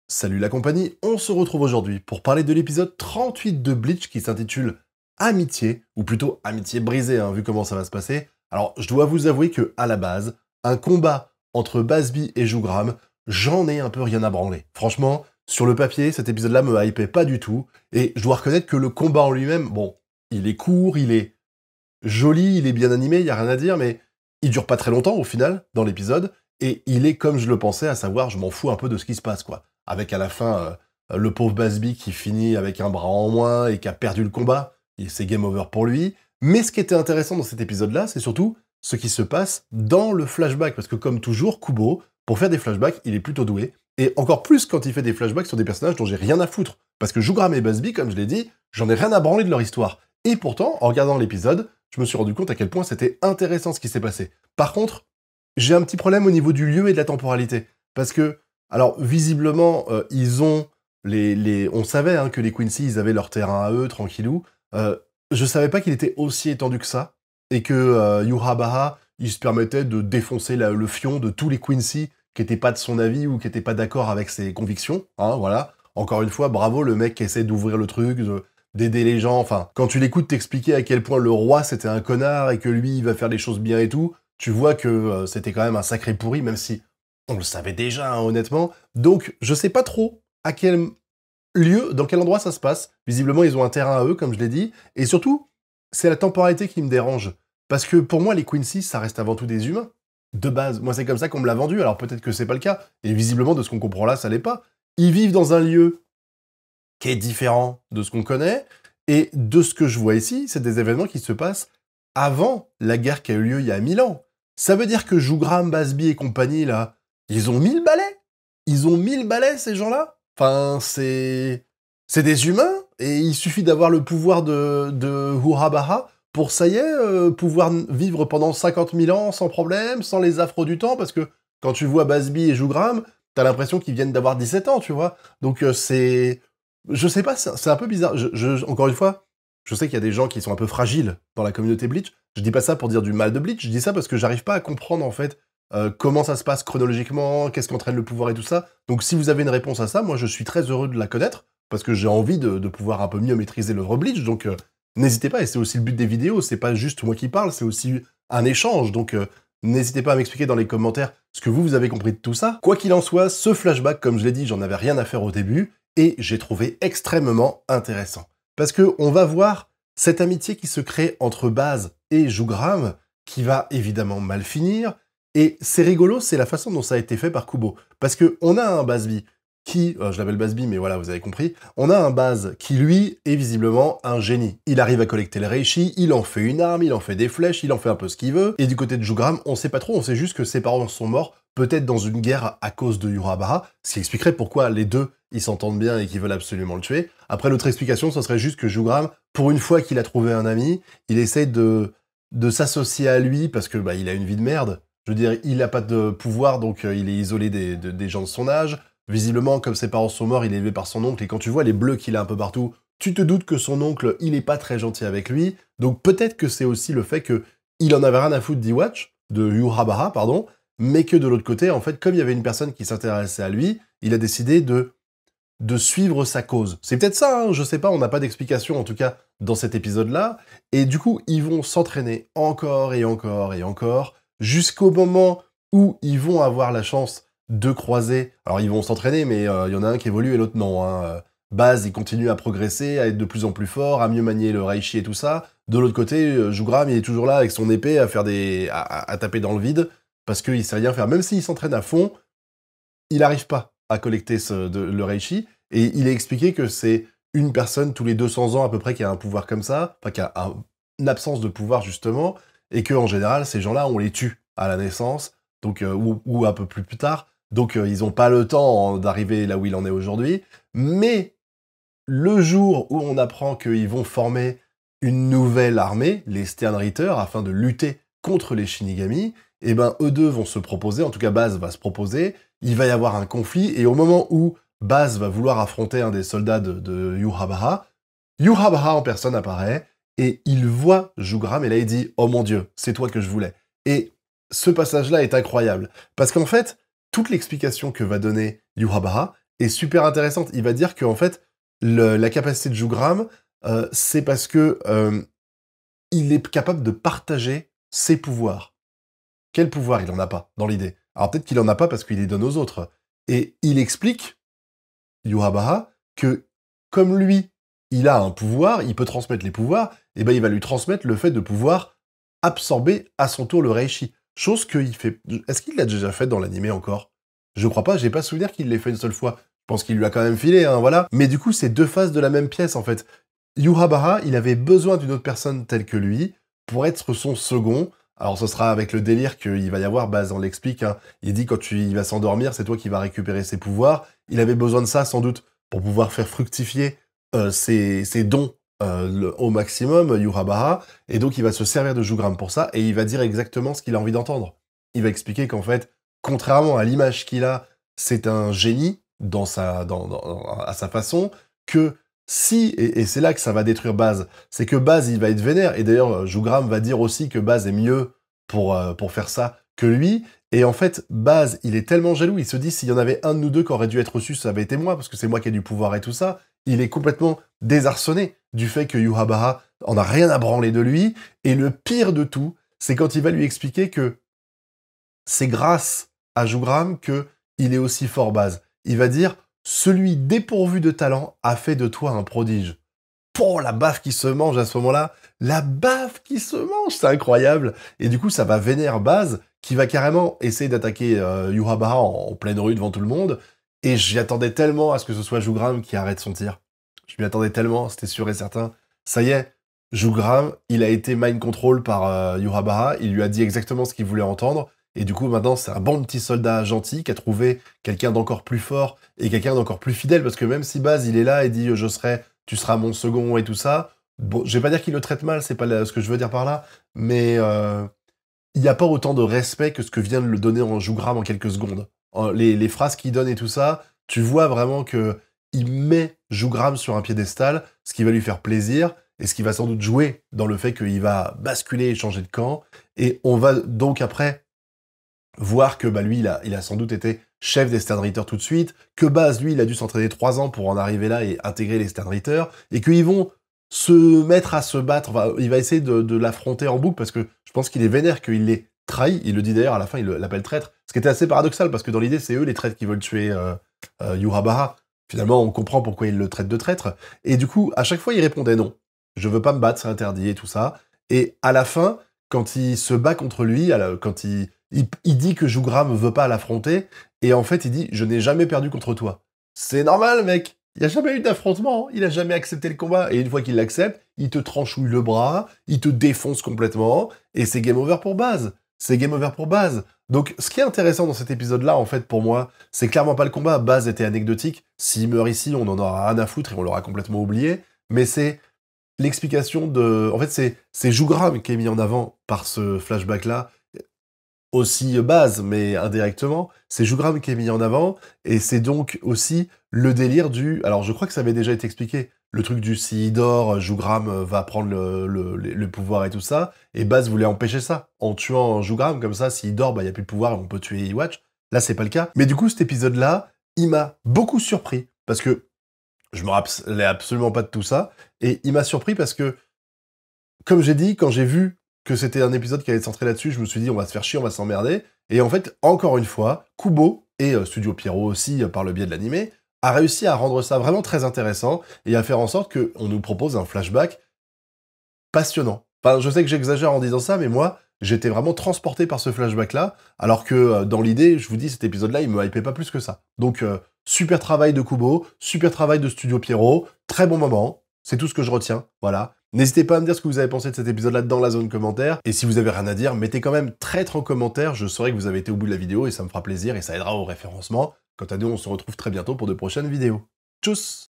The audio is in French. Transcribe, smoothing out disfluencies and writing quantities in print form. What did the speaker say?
Salut la compagnie, on se retrouve aujourd'hui pour parler de l'épisode 38 de Bleach qui s'intitule Amitié, ou plutôt Amitié brisée, vu comment ça va se passer. Alors, je dois vous avouer que, à la base, un combat entre Basby et Jougram, j'en ai un peu rien à branler. Franchement, sur le papier, cet épisode-là me hypait pas du tout, et je dois reconnaître que le combat en lui-même, bon, il est court, il est joli, il est bien animé, y a rien à dire, mais il dure pas très longtemps au final, dans l'épisode, et il est comme je le pensais, à savoir, je m'en fous un peu de ce qui se passe, quoi. Avec à la fin, le pauvre Basby qui finit avec un bras en moins et qui a perdu le combat, et c'est game over pour lui. Mais ce qui était intéressant dans cet épisode-là, c'est surtout ce qui se passe dans le flashback, parce que comme toujours, Kubo, pour faire des flashbacks, il est plutôt doué, et encore plus quand il fait des flashbacks sur des personnages dont j'ai rien à foutre. Parce que Jougram et Basby, comme je l'ai dit, j'en ai rien à branler de leur histoire. Et pourtant, en regardant l'épisode, je me suis rendu compte à quel point c'était intéressant ce qui s'est passé. Par contre, j'ai un petit problème au niveau du lieu et de la temporalité. Parce que, alors, visiblement, ils ont on savait que les Quincy, ils avaient leur terrain à eux, tranquillou. Je savais pas qu'il était aussi étendu que ça. Et que Yurabaha, il se permettait de défoncer le fion de tous les Quincy qui étaient pas de son avis ou qui étaient pas d'accord avec ses convictions. Voilà. Encore une fois, bravo, le mec qui essaie d'ouvrir le truc, d'aider les gens. Enfin, quand tu l'écoutes t'expliquer à quel point le roi c'était un connard et que lui il va faire les choses bien et tout, tu vois que c'était quand même un sacré pourri, même si on le savait déjà, honnêtement. Donc, je sais pas trop à quel lieu, dans quel endroit ça se passe. Visiblement, ils ont un terrain à eux, comme je l'ai dit. Et surtout, c'est la temporalité qui me dérange. Parce que pour moi, les Quincy, ça reste avant tout des humains. De base, moi c'est comme ça qu'on me l'a vendu, alors peut-être que c'est pas le cas. Et visiblement, de ce qu'on comprend là, ça l'est pas. Ils vivent dans un lieu qui est différent de ce qu'on connaît, et de ce que je vois ici, c'est des événements qui se passent avant la guerre qui a eu lieu il y a 1000 ans. Ça veut dire que Jougram, Basby et compagnie, là, ils ont 1000 balais. Ils ont 1000 balais, ces gens-là. Enfin, c'est des humains, et il suffit d'avoir le pouvoir de Urabaha pour, ça y est, pouvoir vivre pendant 50 000 ans sans problème, sans les affres du temps, parce que quand tu vois Basby et Jougram, t'as l'impression qu'ils viennent d'avoir 17 ans, tu vois. Donc c'est... Je sais pas, c'est un peu bizarre. Encore une fois, je sais qu'il y a des gens qui sont un peu fragiles dans la communauté Bleach. Je dis pas ça pour dire du mal de Bleach, je dis ça parce que j'arrive pas à comprendre, en fait, comment ça se passe chronologiquement, qu'est-ce qu'entraîne le pouvoir et tout ça. Donc si vous avez une réponse à ça, moi je suis très heureux de la connaître, parce que j'ai envie de pouvoir un peu mieux maîtriser l'œuvre Bleach, donc n'hésitez pas, et c'est aussi le but des vidéos, c'est pas juste moi qui parle, c'est aussi un échange, donc n'hésitez pas à m'expliquer dans les commentaires ce que vous avez compris de tout ça. Quoi qu'il en soit, ce flashback, comme je l'ai dit, j'en avais rien à faire au début, et j'ai trouvé extrêmement intéressant. Parce que on va voir cette amitié qui se crée entre Baz et Jougram, qui va évidemment mal finir, et c'est rigolo, c'est la façon dont ça a été fait par Kubo. Parce que on a un Basby qui, je l'appelle Basby, mais voilà, vous avez compris, on a un Baz qui, lui, est visiblement un génie. Il arrive à collecter le Reishi, il en fait une arme, il en fait des flèches, il en fait un peu ce qu'il veut, et du côté de Jougram, on sait pas trop, on sait juste que ses parents sont morts, peut-être dans une guerre à cause de Urabaha, ce qui expliquerait pourquoi les deux, ils s'entendent bien et qu'ils veulent absolument le tuer. Après, l'autre explication, ce serait juste que Jougram, pour une fois qu'il a trouvé un ami, il essaie de s'associer à lui, parce que il a une vie de merde. Je veux dire, il a pas de pouvoir, donc il est isolé des gens de son âge. Visiblement, comme ses parents sont morts, il est élevé par son oncle, et quand tu vois les bleus qu'il a un peu partout, tu te doutes que son oncle, il est pas très gentil avec lui, donc peut-être que c'est aussi le fait que il en avait rien à foutre d'Iwatch, de Yurabaha, pardon, mais que de l'autre côté, en fait, comme il y avait une personne qui s'intéressait à lui, il a décidé de suivre sa cause. C'est peut-être ça, je sais pas, on n'a pas d'explication, en tout cas, dans cet épisode-là, et du coup, ils vont s'entraîner encore et encore et encore, jusqu'au moment où ils vont avoir la chance de croiser. Alors ils vont s'entraîner, mais il y en a un qui évolue et l'autre non. Baz, il continue à progresser, à être de plus en plus fort, à mieux manier le Reishi et tout ça. De l'autre côté, Jougram, il est toujours là avec son épée à faire à taper dans le vide, parce qu'il sait rien faire. Même s'il s'entraîne à fond, il n'arrive pas à collecter le Reishi, et il est expliqué que c'est une personne tous les 200 ans à peu près qui a un pouvoir comme ça, enfin qui a une absence de pouvoir justement, et que en général, ces gens-là, on les tue à la naissance, donc ou un peu plus tard, donc ils n'ont pas le temps d'arriver là où il en est aujourd'hui, mais le jour où on apprend qu'ils vont former une nouvelle armée, les Sternritter, afin de lutter contre les Shinigami, eh ben eux deux vont se proposer, en tout cas Baz va se proposer, il va y avoir un conflit, et au moment où Baz va vouloir affronter un des soldats de Yurabaha, Yurabaha en personne apparaît, et il voit Jougram, et là il dit « Oh mon Dieu, c'est toi que je voulais ». Et ce passage-là est incroyable, parce qu'en fait, toute l'explication que va donner Yurabaha est super intéressante. Il va dire qu'en fait, la capacité de Jougram, c'est parce que il est capable de partager ses pouvoirs. Quel pouvoir il en a pas, dans l'idée? Alors peut-être qu'il en a pas parce qu'il les donne aux autres. Et il explique, Yhwach, que comme lui, il a un pouvoir, il peut transmettre les pouvoirs, et ben il va lui transmettre le fait de pouvoir absorber à son tour le Reishi. Chose qu'il fait... Est-ce qu'il l'a déjà fait dans l'animé encore? Je crois pas, j'ai pas souvenir qu'il l'ait fait une seule fois. Je pense qu'il lui a quand même filé, hein, voilà. Mais du coup, c'est deux faces de la même pièce, en fait. Yhwach, il avait besoin d'une autre personne telle que lui pour être son second. Alors ce sera avec le délire qu'il va y avoir, Baz on l'explique, hein. Il dit quand il va s'endormir, c'est toi qui vas récupérer ses pouvoirs. Il avait besoin de ça sans doute pour pouvoir faire fructifier ses dons au maximum, Yhwach, et donc il va se servir de Jougram pour ça, et il va dire exactement ce qu'il a envie d'entendre. Il va expliquer qu'en fait, contrairement à l'image qu'il a, c'est un génie à sa façon, que si, et c'est là que ça va détruire Baz, c'est que Baz, il va être vénère, et d'ailleurs, Jougram va dire aussi que Baz est mieux pour faire ça que lui, et en fait, Baz, il est tellement jaloux, il se dit, s'il y en avait un de nous deux qui aurait dû être reçu, ça avait été moi, parce que c'est moi qui ai du pouvoir et tout ça. Il est complètement désarçonné du fait que Yhwach en a rien à branler de lui, et le pire de tout, c'est quand il va lui expliquer que c'est grâce à Jougram que il est aussi fort, Baz. Il va dire, celui dépourvu de talent a fait de toi un prodige. Oh, la baffe qui se mange à ce moment-là, la baffe qui se mange, c'est incroyable. Et du coup, ça va vénérer Baz, qui va carrément essayer d'attaquer Yhwach en pleine rue devant tout le monde. Et j'y attendais tellement à ce que ce soit Jougram qui arrête son tir. Je m'y attendais tellement, c'était sûr et certain. Ça y est, Jougram, il a été mind control par Yhwach, il lui a dit exactement ce qu'il voulait entendre. Et du coup, maintenant, c'est un bon petit soldat gentil qui a trouvé quelqu'un d'encore plus fort et quelqu'un d'encore plus fidèle. Parce que même si Baz, il est là et dit tu seras mon second et tout ça. Bon, je vais pas dire qu'il le traite mal, c'est pas ce que je veux dire par là, mais il n'y a pas autant de respect que ce que vient de le donner en Jougram en quelques secondes. Les phrases qu'il donne et tout ça, tu vois vraiment que il met Jougram sur un piédestal, ce qui va lui faire plaisir, et ce qui va sans doute jouer dans le fait qu'il va basculer et changer de camp. Et on va donc après voir que lui, il a sans doute été chef des Sternritter tout de suite, que Baz, lui, il a dû s'entraîner 3 ans pour en arriver là et intégrer les Sternritter, et qu'ils vont se mettre à se battre, enfin, il va essayer de l'affronter en boucle, parce que je pense qu'il est vénère, qu'il l'ait trahi, il le dit d'ailleurs, à la fin, il l'appelle traître, ce qui était assez paradoxal, parce que dans l'idée, c'est eux les traîtres qui veulent tuer Yhwach. Finalement, on comprend pourquoi il le traite de traître, et du coup, à chaque fois, il répondait non, je veux pas me battre, c'est interdit et tout ça, et à la fin, quand il se bat contre lui, quand il dit que Jougram veut pas l'affronter, et en fait, il dit « Je n'ai jamais perdu contre toi ». C'est normal, mec. Il n'y a jamais eu d'affrontement. Il a jamais accepté le combat. Et une fois qu'il l'accepte, il te tranchouille le bras, il te défonce complètement, et c'est game over pour Baz. C'est game over pour Baz. Donc, ce qui est intéressant dans cet épisode-là, en fait, pour moi, c'est clairement pas le combat. Baz était anecdotique. S'il meurt ici, on en aura rien à foutre et on l'aura complètement oublié. Mais c'est l'explication de... En fait, c'est Jougram qui est mis en avant par ce flashback-là, aussi Baz, mais indirectement, c'est Jougram qui est mis en avant, et c'est donc aussi le délire du... Alors, je crois que ça avait déjà été expliqué, le truc du s'il dort, Jougram va prendre le pouvoir et tout ça, et Baz voulait empêcher ça, en tuant Jougram, comme ça, s'il dort, il n'y a plus de pouvoir, on peut tuer Yhwach. Là, c'est pas le cas. Mais du coup, cet épisode-là, il m'a beaucoup surpris, parce que je me rappelais absolument pas de tout ça, et il m'a surpris parce que, comme j'ai dit, quand j'ai vu que c'était un épisode qui allait être centré là-dessus, je me suis dit, on va se faire chier, on va s'emmerder. Et en fait, encore une fois, Kubo, et Studio Pierrot aussi, par le biais de l'animé, a réussi à rendre ça vraiment très intéressant, et à faire en sorte qu'on nous propose un flashback passionnant. Enfin, je sais que j'exagère en disant ça, mais moi, j'étais vraiment transporté par ce flashback-là, alors que dans l'idée, je vous dis, cet épisode-là, il me hypait pas plus que ça. Donc, super travail de Kubo, super travail de Studio Pierrot, très bon moment, c'est tout ce que je retiens, voilà. N'hésitez pas à me dire ce que vous avez pensé de cet épisode-là dans la zone commentaire. Et si vous avez rien à dire, mettez quand même traître en commentaire. Je saurai que vous avez été au bout de la vidéo et ça me fera plaisir et ça aidera au référencement. Quant à nous, on se retrouve très bientôt pour de prochaines vidéos. Tchuss!